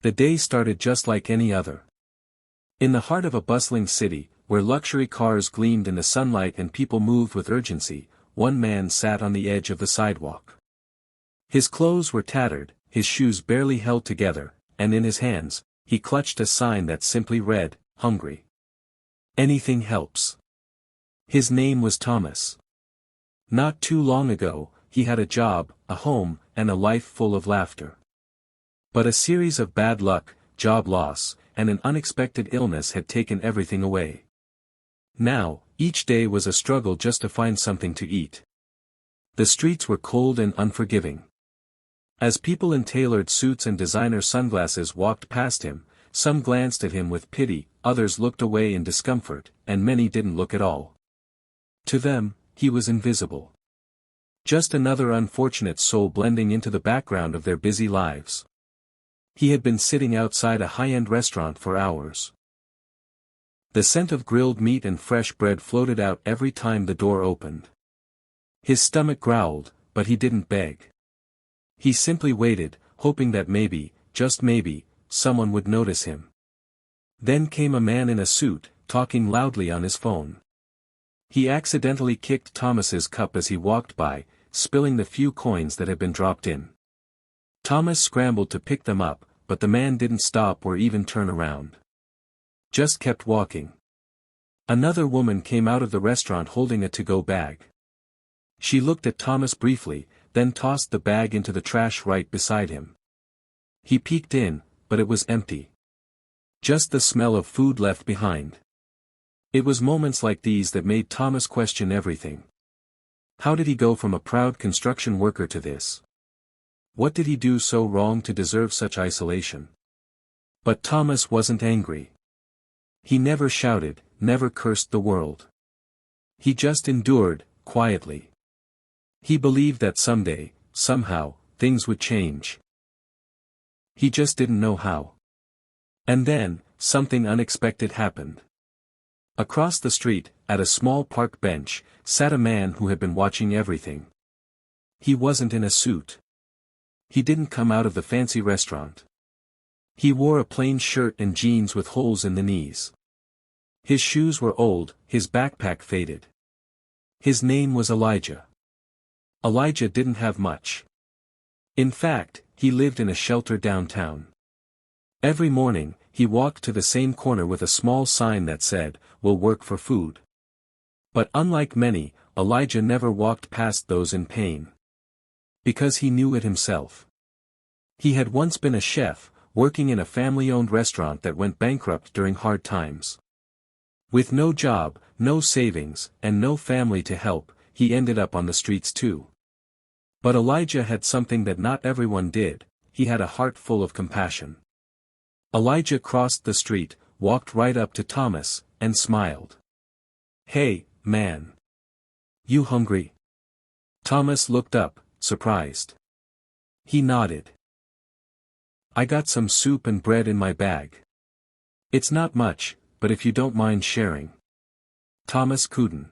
The day started just like any other. In the heart of a bustling city, where luxury cars gleamed in the sunlight and people moved with urgency, one man sat on the edge of the sidewalk. His clothes were tattered, his shoes barely held together, and in his hands, he clutched a sign that simply read, "Hungry. Anything helps." His name was Thomas. Not too long ago, he had a job, a home, and a life full of laughter. But a series of bad luck, job loss, and an unexpected illness had taken everything away. Now, each day was a struggle just to find something to eat. The streets were cold and unforgiving. As people in tailored suits and designer sunglasses walked past him, some glanced at him with pity, others looked away in discomfort, and many didn't look at all. To them, he was invisible. Just another unfortunate soul blending into the background of their busy lives. He had been sitting outside a high-end restaurant for hours. The scent of grilled meat and fresh bread floated out every time the door opened. His stomach growled, but he didn't beg. He simply waited, hoping that maybe, just maybe, someone would notice him. Then came a man in a suit, talking loudly on his phone. He accidentally kicked Thomas's cup as he walked by, spilling the few coins that had been dropped in. Thomas scrambled to pick them up, but the man didn't stop or even turn around. Just kept walking. Another woman came out of the restaurant holding a to-go bag. She looked at Thomas briefly, then tossed the bag into the trash right beside him. He peeked in, but it was empty. Just the smell of food left behind. It was moments like these that made Thomas question everything. How did he go from a proud construction worker to this? What did he do so wrong to deserve such isolation? But Thomas wasn't angry. He never shouted, never cursed the world. He just endured, quietly. He believed that someday, somehow, things would change. He just didn't know how. And then, something unexpected happened. Across the street, at a small park bench, sat a man who had been watching everything. He wasn't in a suit. He didn't come out of the fancy restaurant. He wore a plain shirt and jeans with holes in the knees. His shoes were old, his backpack faded. His name was Elijah. Elijah didn't have much. In fact, he lived in a shelter downtown. Every morning, he walked to the same corner with a small sign that said, "We'll work for food." But unlike many, Elijah never walked past those in pain. Because he knew it himself. He had once been a chef, working in a family-owned restaurant that went bankrupt during hard times. With no job, no savings, and no family to help, he ended up on the streets too. But Elijah had something that not everyone did, he had a heart full of compassion. Elijah crossed the street, walked right up to Thomas, and smiled. "Hey, man. You hungry?" Thomas looked up, surprised. He nodded. "I got some soup and bread in my bag. It's not much, but if you don't mind sharing." Thomas couldn't.